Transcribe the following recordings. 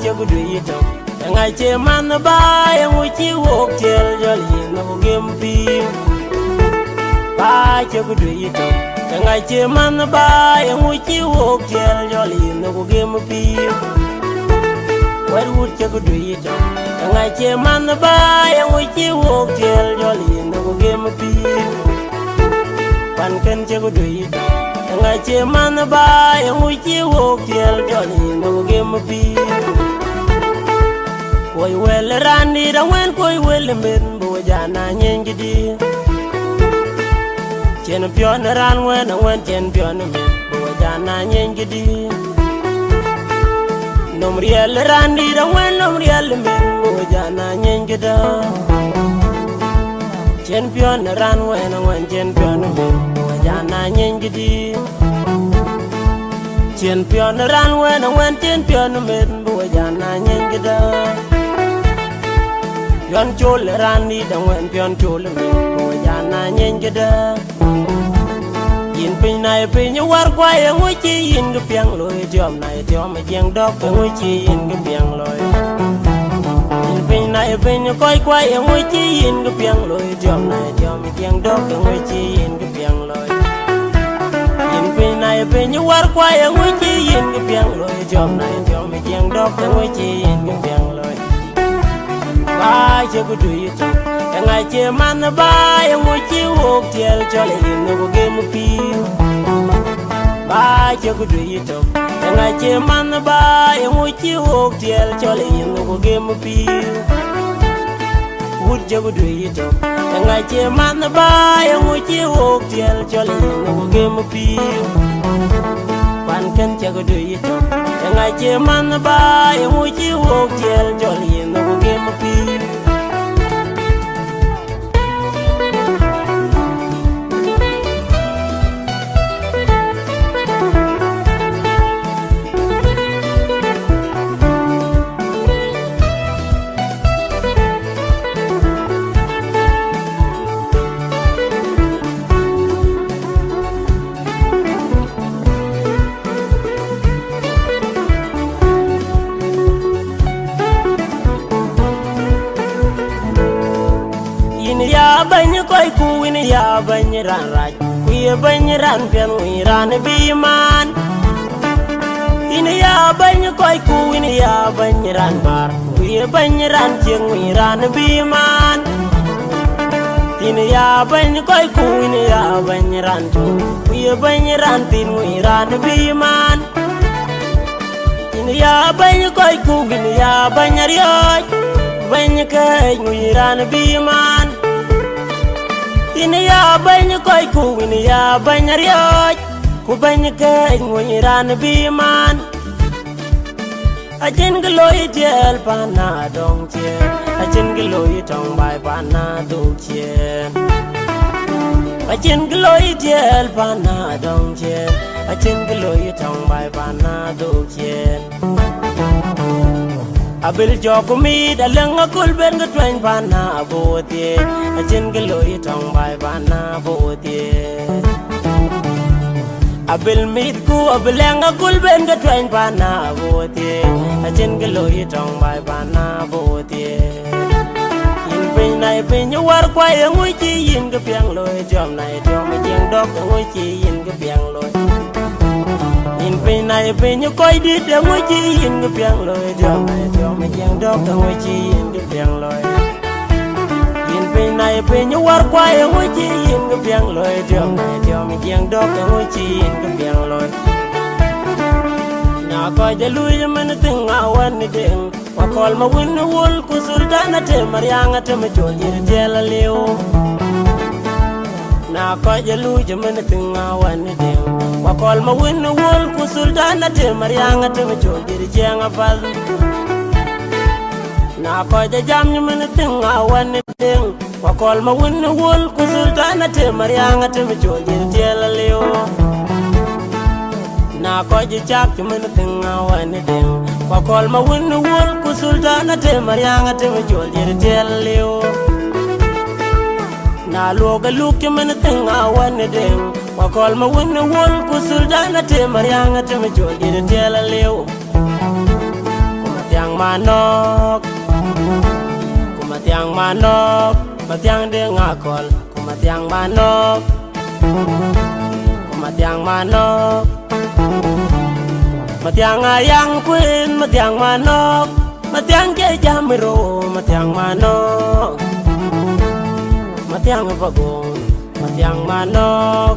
che gu du yito ngai che man ba yang u chi wok tel jol yin no gem pi ba che gu du yito ngai che man ba yang u chi wok tel jol yin no gem pi wet wut che gu du yito ngai che man ba yang u chi wok tel jol yin no gem pi pan ken che gu du yito ngai che man ba yang u chi wok tel jol yin no gem pi koi wel rani da wen koi wel men bo jana nyen gidi chen pion ran wen chen pion men bo jana nyen gidi nom riel rani da wen nom riel men bo jana nyen gida chen pion ran wen chen pion men bo jana nyen gidi chen pion ran wen chen pion men bo jana nyen gida pion chul rani da wen pion chul men bo jana nyen gida yin pin nai pin war kwa yang u chi yin gu piang loi tiom nai tiom ma jeng dok yang u chi yin gu piang loi yin pin nai pin koi kwa yang u chi yin gu piang loi tiom nai tiom ma jeng dok yang u chi yin gu piang loi yin pin nai pin war kwa yang u chi yin gu piang loi tiom nai tiom ma jeng dok yang u chi yin gu piang loi ba che gu du yito ngai che man ba yang u chi wok tel chole yin no gem pi ba che gu du yito ngai che man ba yang u chi wok tel chole yin no gem pi wut che gu du yito ngai che man ba yang u chi wok tel chole yin no gem pi pan ken che gu du yito ngai che man ba yang u chi wok tel chole yin no gem pi bany koy ku win ya bany ran raj ku ye bany ran pen wi ran bi man in ya bany koy ku win ya bany ran bar ku ye bany ran cheng wi ran bi man in ya bany koy ku win ya bany ran tu ku ye bany ran tin wi ran bi man in ya bany koy ku win ya bany rioj bany kay wi ran bi man in ya bany koy ku in ya bany rioj ku bany kay ngui ran bi man ajen gloi tiel pana dong chien ajen gloi tong bai pana do chien ajen gloi tiel pana dong chien ajen gloi tong bai pana do chien abil jokumi dalang akul ben gatwain pana abotie ajen gloi tong bai pana abotie abil mit ku abilang akul ben gatwain pana abotie ajen gloi tong bai pana abotie in pin nai pin war kwa yang ui chi yin ga piang loi jom nai jom jeng dok ui chi yin ga piang loi in pin nai pin koi dit yang ui chi yin ga piang loi jom nai jom jeng dok ui chi yin ga piang loi in pin nai pin war kwa yang ui chi yin ga piang loi jom nai jom jeng dok ui chi yin ga piang loi na ko je lui man ting awan ni ding wa kol ma win wol ku sultana te maryanga te ma chol yir jela leo na ko je lui man ting awan ni ding wa kol ma win wol ku sultana te maryanga te ma chol yir jenga fal na ko je jam ni man ting awan ni ding wa kol ma win wol ku sultana te maryanga te ma chol yir jela leo na ko je chak man ting awan ni ding wa kol ma win wol ku sultana te maryanga te ma chol yir jela leo na loga luk man ting awan ni ding wa kol ma win wol ku sultana te maryanga te ma chol yir jela leo manok kumatiang manok matiang de ngakol kumatiang manok kumatiang manok matiang ayang kuin matiang manok matiang ke jamiro matiang manok matiang bagong matiang manok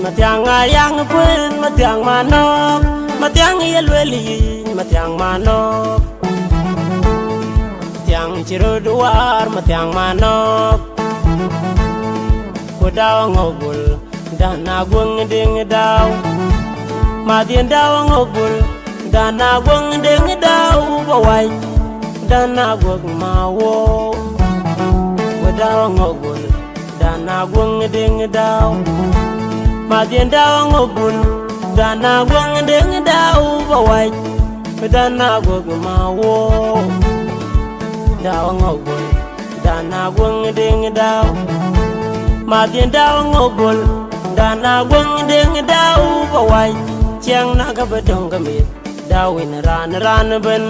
matiang ayang kuin matiang manok matiang yelweli matiang manok matiang ciruduar matiang manok kudaw ngobul dana gwang ding daw madien daw ngobul dana gwang ding daw bawai dana gwang mawo kudaw ngobul dana gwang ding daw madien daw ngobul dana gwang ding daw bawai dana gwang mawo daw ngobul dana gwang ding daw madien daw ngobul dana gwang ding daw bawai chiang na ka badong gamit daw in ran ben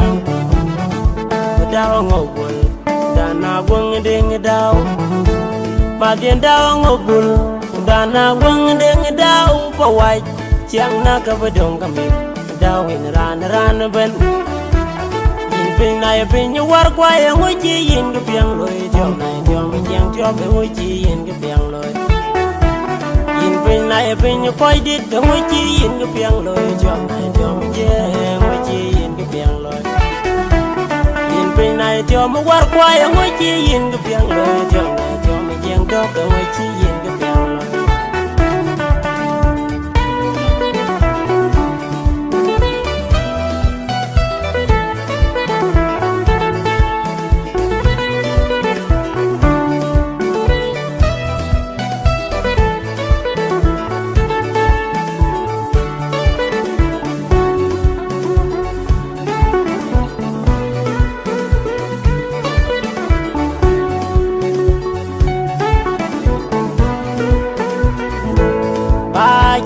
daw ngobul dana gwang ding daw madien daw ngobul dana gwang ding daw bawai chiang na ka badong gamit daw in ran ben pin này pin như war qua em ngồi chi yên cái piang lôi trong này trong mình giang cho cái ngồi chi yên cái piang lôi yên pin này pin như quay đi cái ngồi chi yên cái piang lôi trong này trong mình giang ngồi chi yên cái piang lôi yên pin này cho một war qua em ngồi chi yên cái piang lôi trong này trong mình giang đó cái ngồi chi yên cái piang lôi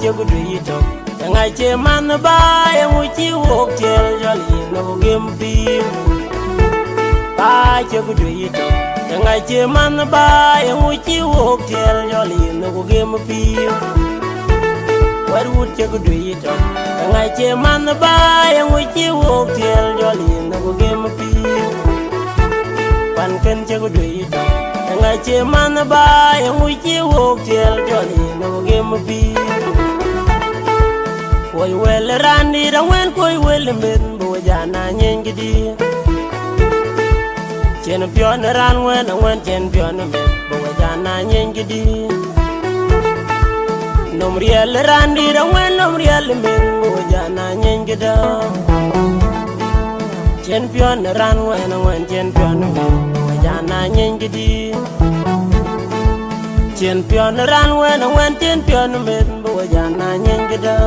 chưa có đuổi chồng ngày chơi man ba em ngồi chiếu hộp chơi cho liền nó game phim ba chưa có đuổi chồng ngày chơi man ba em ngồi chiếu hộp chơi cho liền nó game phim quay đuôi chưa có đuổi chồng ngày chơi man ba em ngồi chiếu hộp chơi cho liền nó game phim pan cân chưa có đuổi chồng ngày chơi man ba em ngồi chiếu hộp chơi cho liền nó game phim koi wel randi da wen koi wel men bo jana nyen gidi chen pion ran wen chen pion men bo jana nyen gidi nom riel randi da wen nom riel men bo jana nyen gida chen pion ran wen chen pion men bo jana nyen gidi chen pion ran wen chen pion men bo jana nyen gida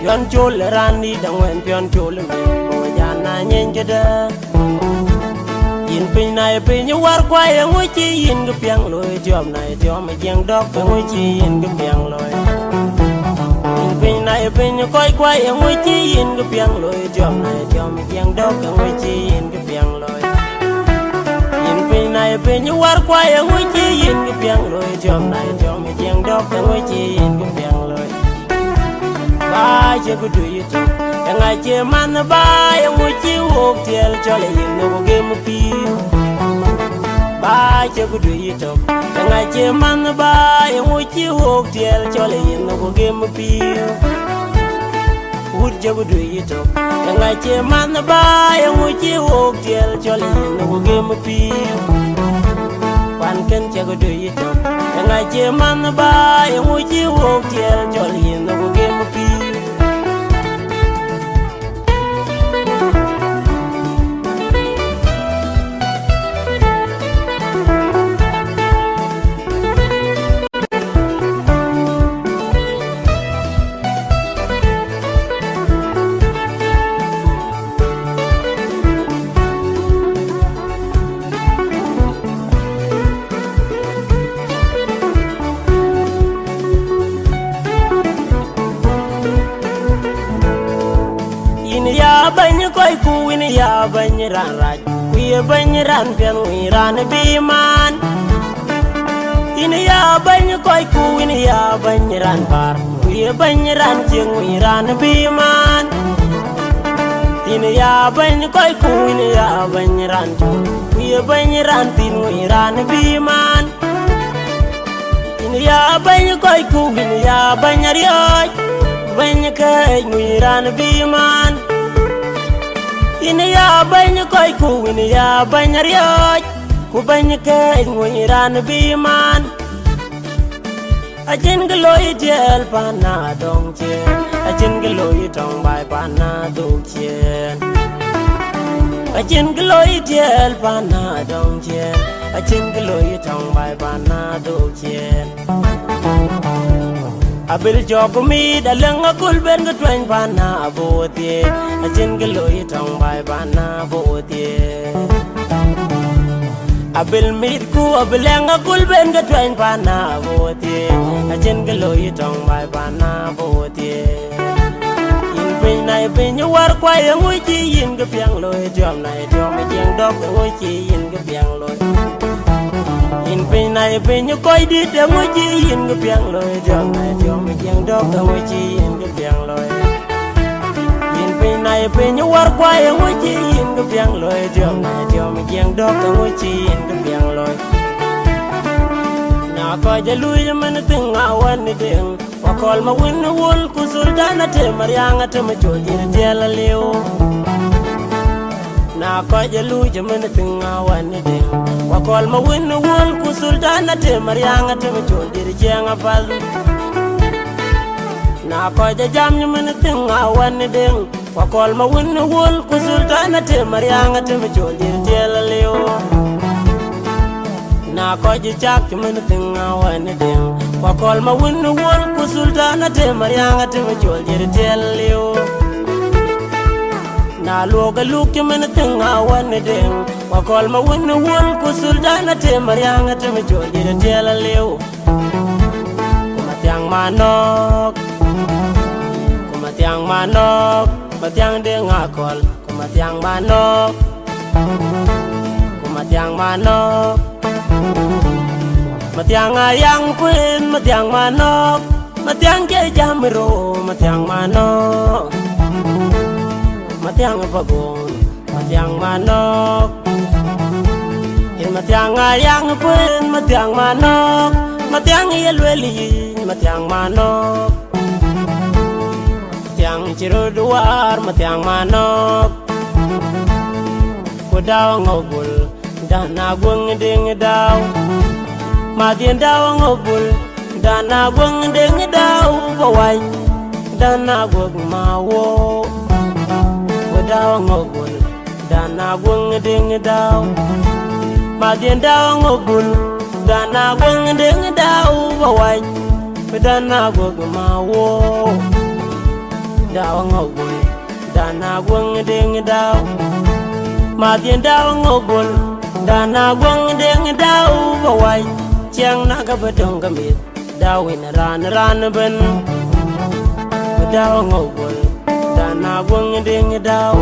pion chul rani dang wen pion chul me bo jana nyen geda yin pin nai pin như war kwa yang ngoi chi yin ge piang loi jom nai jom me jeng dok ke ngoi chi yin ge piang loi yin pin nai pin như koi kwa yang ngoi chi yin ge piang loi jom nai jom me jeng dok ke ngoi chi yin ge piang loi yin pin nai pin như war kwa yang ngoi chi yin ge piang loi jom nai jom me jeng dok ke ngoi chi yin ge piang loi ba chưa có đuổi chồng ngày chơi man ba em ngồi chiếu hộp chơi cho lại nhìn nó game phim ba chưa có đuổi chồng ngày chơi man ba em ngồi chiếu hộp chơi cho lại nhìn nó game phim hút chưa có đuổi chồng ngày chơi man ba em ngồi chiếu hộp chơi cho lại nhìn nó game phim quan cân chưa có đuổi chồng ngày chơi man ba em ngồi chiếu hộp chơi cho lại nhìn nó game phim ya bany koy ku in ya bany ran raj ku ye bany ran pen wi ran bi man in ya bany koy ku in ya bany ran par ku ye bany ran jeng wi ran bi man in ya bany koy ku in ya bany ran ku ye bany ran tin wi ran bi man in ya bany koy ku in ya bany rioj bany kay wi ran bi man in ya bany koy ku in ya bany rioj ku bany kay wi ran bi man ajin gloy jel pana dong chen ajin gloy tong bai pana dong chen ajin gloy jel pana dong chen ajin gloy tong bai pana dong chen abil jog mi dalang akul ben gutwen pana abotie ajin gloy tong bai pana abotie abil mit ku abilang akul ben gutwen pana abotie ajin gloy tong bai pana abotie in pin nai pin war kwa yang ui chi yin ga piang loy jom nai jom jeng dok ui chi yin ga piang loy in pin nai pin koi di dang ui chi yin ga piang loy jom nai jom jeng dok ui chi yin ga piang loy in pin nai pin war kwa yang ui chi yin ga piang loy jom nai jom jeng dok ui chi yin ga piang loy na ko ja lui man ting awan ni ding wa kol ma win wol ku sultana te maryanga te ma jodi te la leo na ko ja lui man ting awan ni ding wa kol ma win wol ku sultana te maryanga te ma jodi jenga pal na ko ja jam man ting awan ni ding wa kol ma win wol ku sultana te maryanga te ma jodi te la leo na ko ji chak men ting awan ding wa kol ma win wol ku sultana te maryanga te ma jol jer tel leo na loga luk men ting awan ding wa kol ma win wol ku sultana te maryanga te ma jol jer tel leo kuma tiang manok kuma tiang manok ma tiang de ngakol kuma tiang manok kuma tiang manok matiang ayang quên matiang manok matiang ke jamro matiang manok matiang pagon matiang manok in matiang ayang quên matiang manok matiang yelweli matiang manok matiang ciruduar matiang manok kudaw ngobul dana gwang ding daw madien daw ngobul dana gwang ding daw bawai dana gwag mawo daw ngobul dana gwang ding daw madien daw ngobul dana gwang ding daw bawai dana gwag mawo daw ngobul dana gwang ding daw madien daw ngobul dana gwang ding daw bawai chiang na ga badong gamit dawin ran ran ben daw ngobul dana gwang ding daw